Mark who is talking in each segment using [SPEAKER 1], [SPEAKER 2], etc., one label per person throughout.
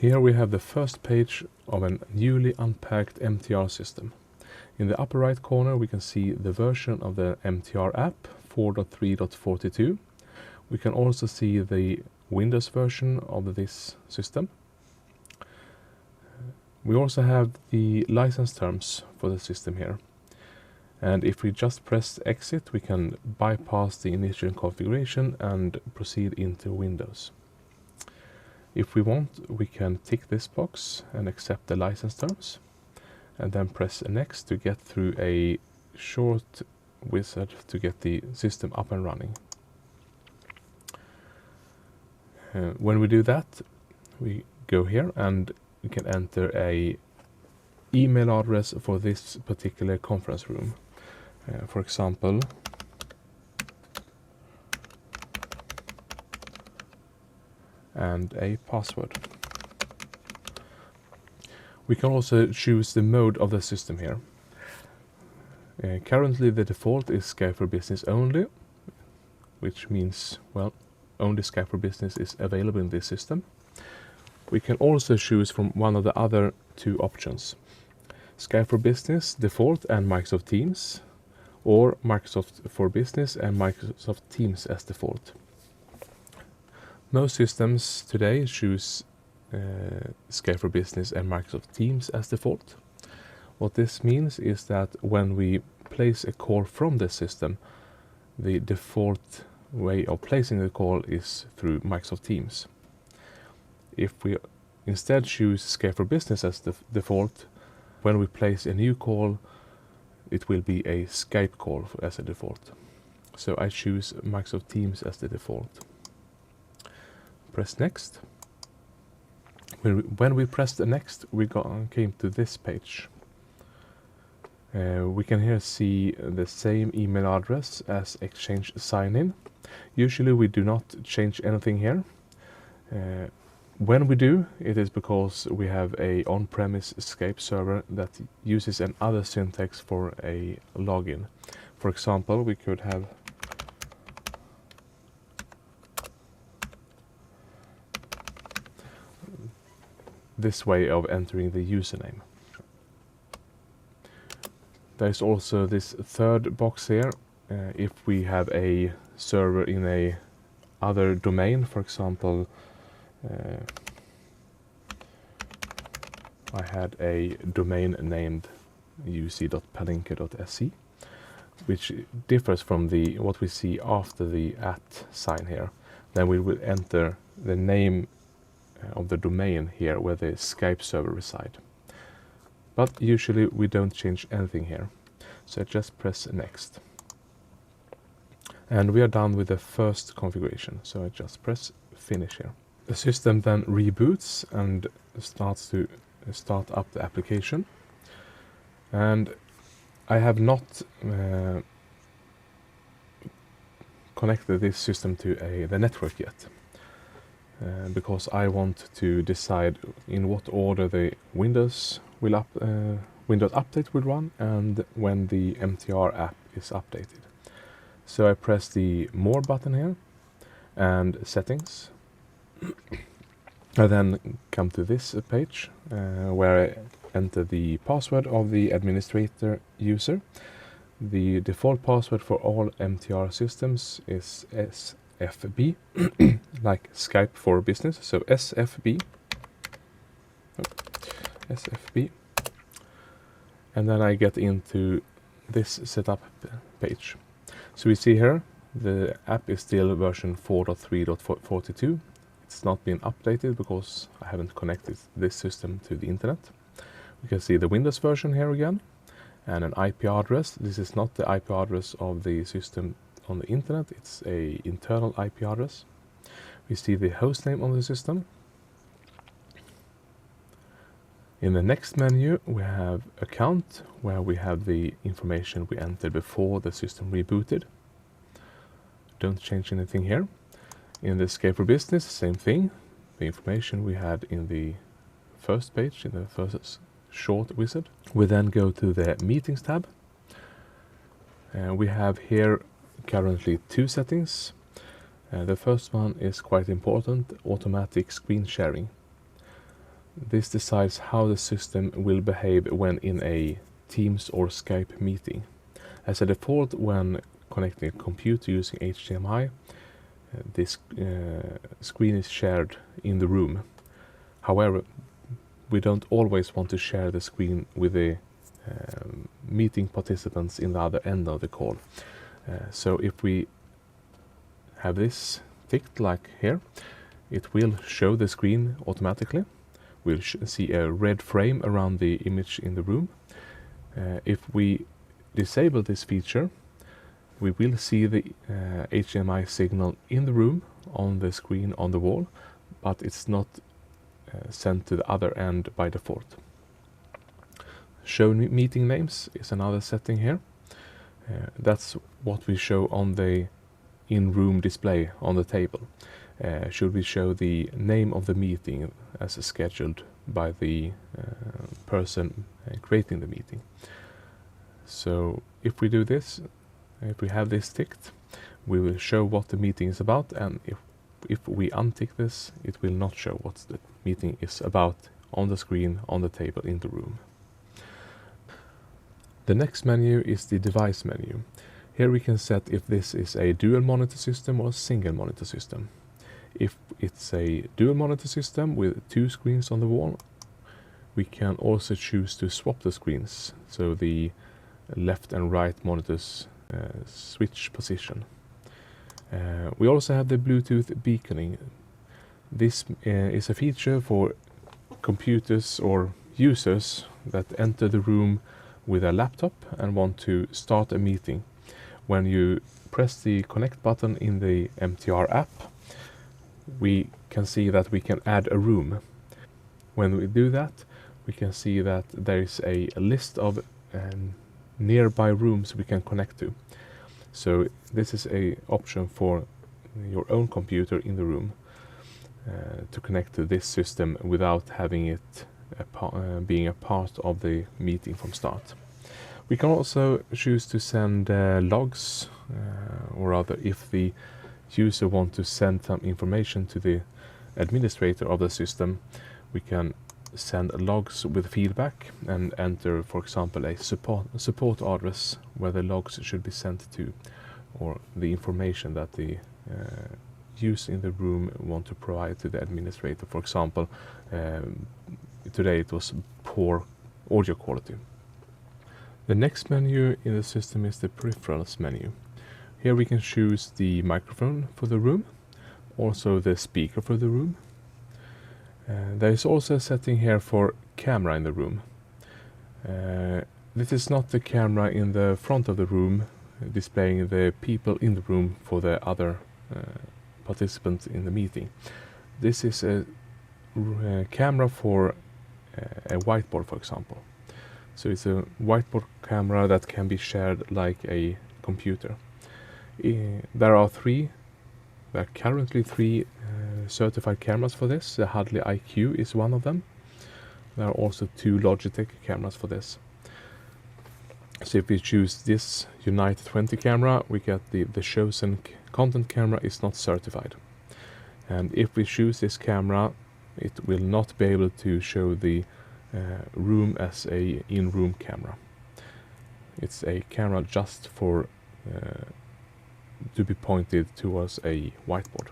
[SPEAKER 1] Here we have the first page of a newly unpacked MTR system. In the upper right corner we can see the version of the MTR app 4.3.42. We can also see the Windows version of this system. We also have the license terms for the system here. And if we just press exit, we can bypass the initial configuration and proceed into Windows. If we want, we can tick this box and accept the license terms, and then press next to get through a short wizard to get the system up and running. When we do that, we go here and we can enter a email address for this particular conference room. For example, and a password. We can also choose the mode of the system here. Currently the default is Skype for Business only, which means, well, only Skype for Business is available in this system. We can also choose from one of the other two options: Skype for Business default and Microsoft Teams, or Microsoft for Business and Microsoft Teams as default. Most systems today choose Skype for Business and Microsoft Teams as default. What this means is that when we place a call from this system, the default way of placing the call is through Microsoft Teams. If we instead choose Skype for Business as the default, when we place a new call, it will be a Skype call as a default. So I choose Microsoft Teams as the default. Press next. When we pressed the next, we came to this page. We can here see the same email address as Exchange sign-in. Usually we do not change anything here. When we do, it is because we have a on-premise Skype server that uses another syntax for a login. For example, we could have this way of entering the username. There is also this third box here. If we have a server in a other domain, for example, I had a domain named uc.palinka.se, which differs from what we see after the @ sign here. Then we will enter the name of the domain here where the Skype server reside. But usually we don't change anything here. So I just press next. And we are done with the first configuration. So I just press finish here. The system then reboots and starts to start up the application. And I have not connected this system to the network yet. Because I want to decide in what order the Windows update will run and when the MTR app is updated. So I press the More button here and Settings. I then come to this page where I enter the password of the administrator user. The default password for all MTR systems is SFB, like Skype for Business, so SFB. SFB. And then I get into this setup page. So we see here the app is still version 4.3.42. It's not been updated because I haven't connected this system to the internet. We can see the Windows version here again and an IP address. This is not the IP address of the system on the internet, it's a internal IP address. We see the hostname on the system. In the next menu we have account, where we have the information we entered before the system rebooted. Don't change anything here. In the Skype for Business, same thing. The information we had in the first page, in the first short wizard. We then go to the Meetings tab. We have here currently two settings. The first one is quite important: automatic screen sharing. This decides how the system will behave when in a Teams or Skype meeting. As a default, when connecting a computer using HDMI, this screen is shared in the room. However, we don't always want to share the screen with the meeting participants in the other end of the call. So if we have this ticked like here, it will show the screen automatically. We'll see a red frame around the image in the room. If we disable this feature, we will see the HDMI signal in the room on the screen on the wall, but it's not sent to the other end by default. Show meeting names is another setting here. That's what we show on the in-room display on the table. Should we show the name of the meeting as scheduled by the person creating the meeting. So if we do this, if we have this ticked, we will show what the meeting is about, and if we untick this, it will not show what the meeting is about on the screen, on the table, in the room. The next menu is the device menu. Here we can set if this is a dual monitor system or a single monitor system. If it's a dual monitor system with 2 screens on the wall, we can also choose to swap the screens, so the left and right monitors switch position. We also have the Bluetooth beaconing. This is a feature for computers or users that enter the room with a laptop and want to start a meeting. When you press the connect button in the MTR app, we can see that we can add a room. When we do that, we can see that there is a list of nearby rooms we can connect to. So this is an option for your own computer in the room to connect to this system without having it being a part of the meeting from start. We can also choose to send logs, or rather if the user wants to send some information to the administrator of the system, we can send logs with feedback and enter, for example, a support address where the logs should be sent to, or the information that the user in the room want to provide to the administrator. For example, today it was poor audio quality. The next menu in the system is the peripherals menu. Here we can choose the microphone for the room, also the speaker for the room. There is also a setting here for camera in the room. This is not the camera in the front of the room displaying the people in the room for the other participants in the meeting. This is a camera for a whiteboard, for example. So it's a whiteboard camera that can be shared like a computer. There are currently three certified cameras for this. The Hadley IQ is one of them. There are also 2 Logitech cameras for this. So if we choose this Unite 20 camera, we get the chosen content camera is not certified. And if we choose this camera, it will not be able to show the room as a in-room camera. It's a camera just for to be pointed towards a whiteboard.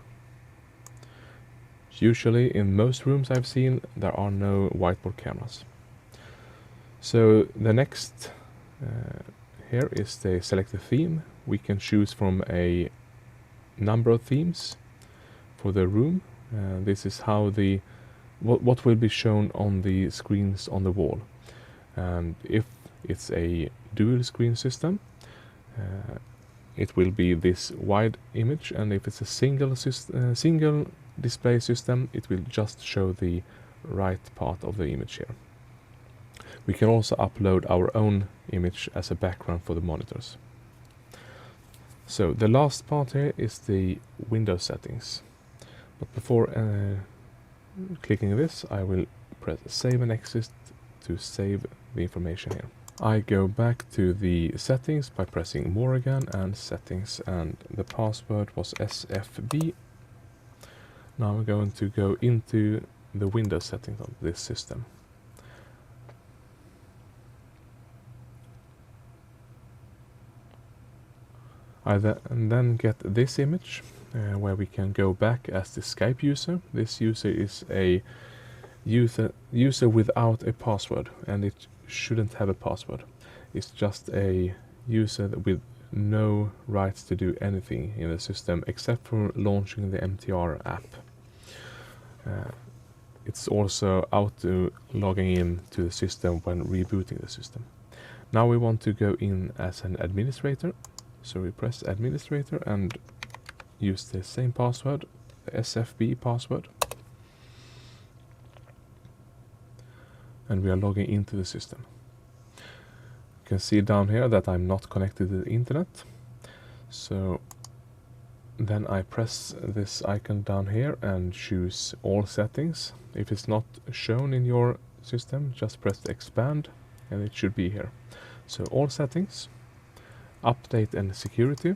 [SPEAKER 1] Usually in most rooms I've seen there are no whiteboard cameras. So the next here is the select a theme. We can choose from a number of themes for the room. This is how what will be shown on the screens on the wall. And if it's a dual screen system, it will be this wide image, and if it's a single display system, it will just show the right part of the image here. We can also upload our own image as a background for the monitors. So the last part here is the Windows settings. But before clicking this, I will press save and exit to save the information here. I go back to the settings by pressing more again and settings, and the password was SFB. Now I'm going to go into the Windows settings of this system. I then get this image where we can go back as the Skype user. This user is a user without a password, and it shouldn't have a password. It's just a user with no rights to do anything in the system except for launching the MTR app. It's also auto logging in to the system when rebooting the system. Now we want to go in as an administrator. So we press administrator and use the same password, the SFB password. And we are logging into the system. You can see down here that I'm not connected to the internet. So then I press this icon down here and choose all settings. If it's not shown in your system, just press the expand and it should be here. So all settings, update and security,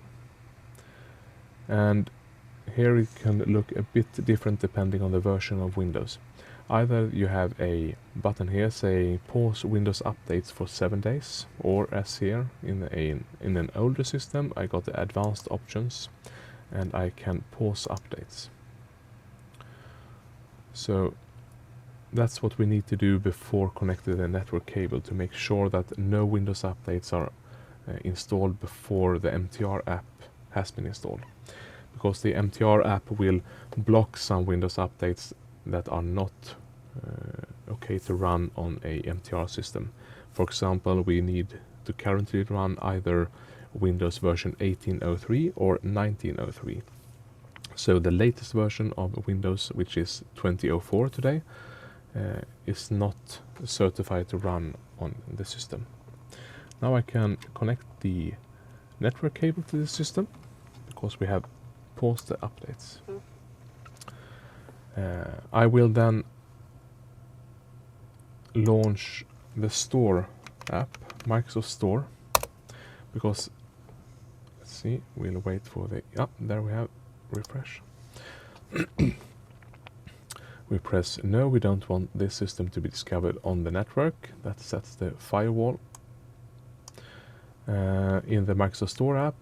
[SPEAKER 1] and here it can look a bit different depending on the version of Windows. Either you have a button here saying pause Windows updates for 7 days, or as here in an older system I got the advanced options and I can pause updates. So that's what we need to do before connecting the network cable to make sure that no Windows updates are installed before the MTR app has been installed, because the MTR app will block some Windows updates that are not okay to run on a MTR system. For example, we need to currently run either Windows version 18.03 or 19.03. So the latest version of Windows, which is 20.04 today, is not certified to run on the system. Now I can connect the network cable to the system because we have paused the updates. I will then launch the Store app, Microsoft Store, because let's see, we'll wait for the, there we have, refresh. We press no, we don't want this system to be discovered on the network. That sets the firewall. In the Microsoft Store app,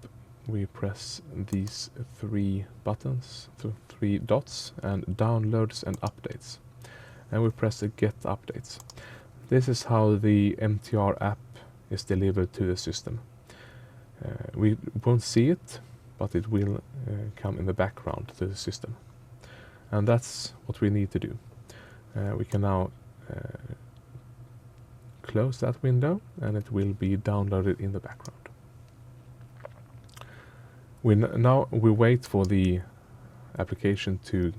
[SPEAKER 1] we press these three buttons, three dots, and downloads and updates. And we press the get updates. This is how the MTR app is delivered to the system. We won't see it, but it will come in the background to the system. And that's what we need to do. We can now close that window and it will be downloaded in the background. Now we wait for the application to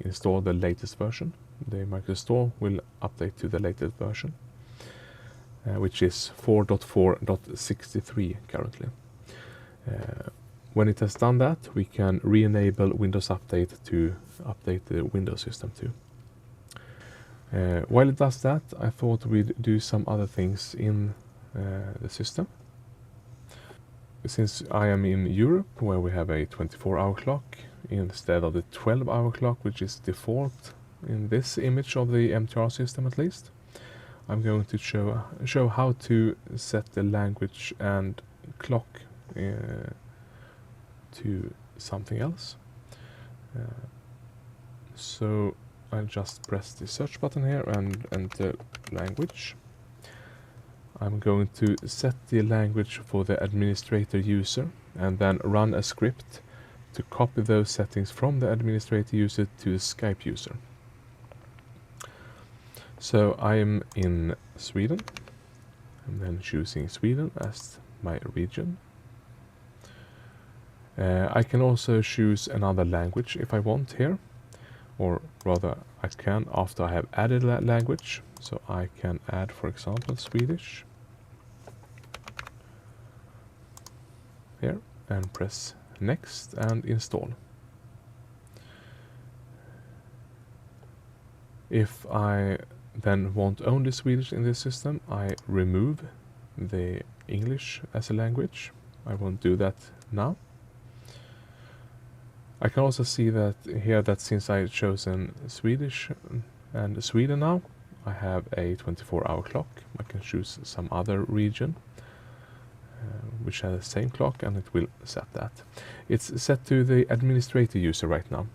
[SPEAKER 1] install the latest version. The Microsoft Store will update to the latest version, which is 4.4.63 currently. When it has done that, we can re-enable Windows Update to update the Windows system too. While it does that, I thought we'd do some other things in the system. Since I am in Europe, where we have a 24-hour clock instead of the 12-hour clock, which is default in this image of the MTR system at least, I'm going to show how to set the language and clock to something else. So I'll just press the search button here and enter language. I'm going to set the language for the administrator user and then run a script to copy those settings from the administrator user to the Skype user. So I'm in Sweden and then choosing Sweden as my region. I can also choose another language if I want here, or rather I can after I have added that language. So I can add, for example, Swedish here and press next and install. If I then want only Swedish in this system, I remove the English as a language. I won't do that now. I can also see that here that since I chosen Swedish, And Sweden now, I have a 24-hour clock. I can choose some other region which has the same clock, and it will set that. It's set to the administrator user right now.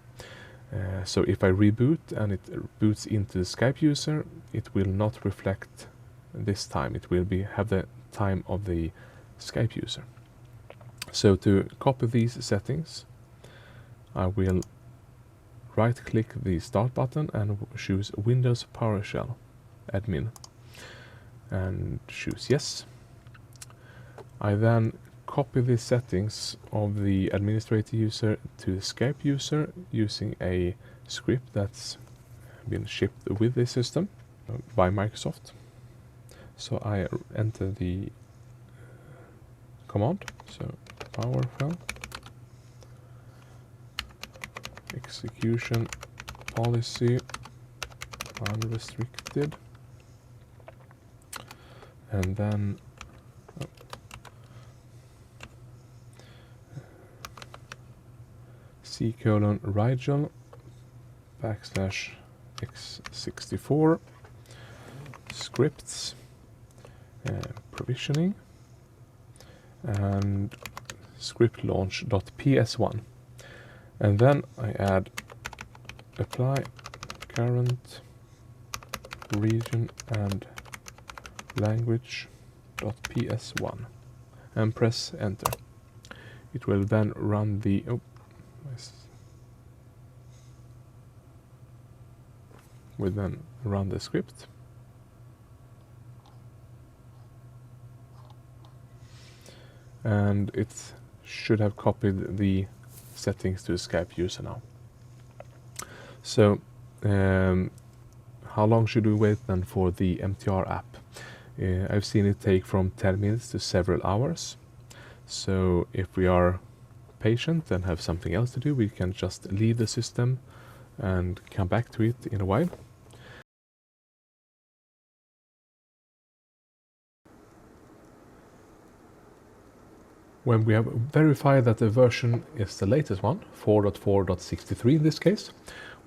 [SPEAKER 1] So if I reboot and it boots into the Skype user, it will not reflect this time. It will have the time of the Skype user. So to copy these settings, I will right-click the Start button and choose Windows PowerShell Admin and choose Yes. I then copy the settings of the administrator user to the Skype user using a script that's been shipped with the system by Microsoft. So I enter the command, so PowerShell execution policy unrestricted, and then C:\Rigel \x64 scripts provisioning and script launch.ps1, and then I add apply current region and language.ps1 and press enter. It will then run the script. And it should have copied the settings to the Skype user now. So how long should we wait then for the MTR app? I've seen it take from 10 minutes to several hours. So if we are patient and have something else to do, we can just leave the system and come back to it in a while. When we have verified that the version is the latest one, 4.4.63 in this case,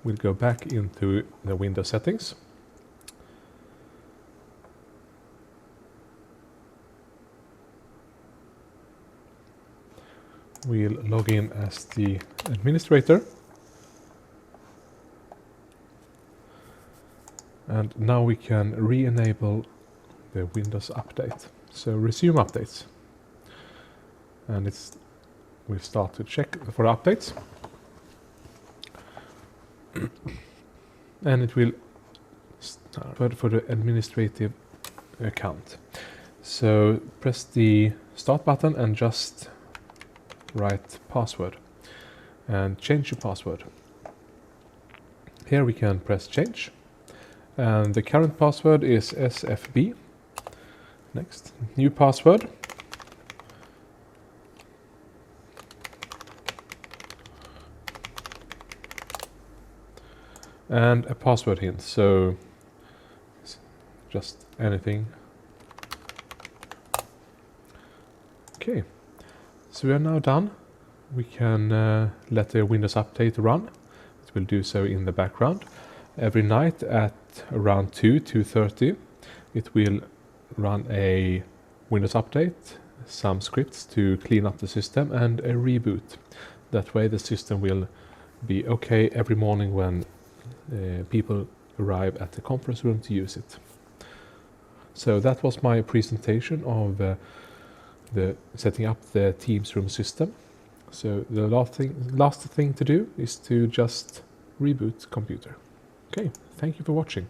[SPEAKER 1] we'll go back into the Windows settings. We'll log in as the administrator. And now we can re-enable the Windows update. So resume updates. And we start to check for updates. And it will start for the administrative account. So press the start button and just write password and change your password. Here we can press change, and the current password is SFB. Next, new password. And a password hint, so just anything. Okay, so we are now done. We can let the Windows update run. It will do so in the background. Every night at around 2:30, it will run a Windows update, some scripts to clean up the system, and a reboot. That way the system will be okay every morning when people arrive at the conference room to use it. So that was my presentation of the setting up the Teams room system. So the last thing to do is to just reboot computer. Okay, thank you for watching.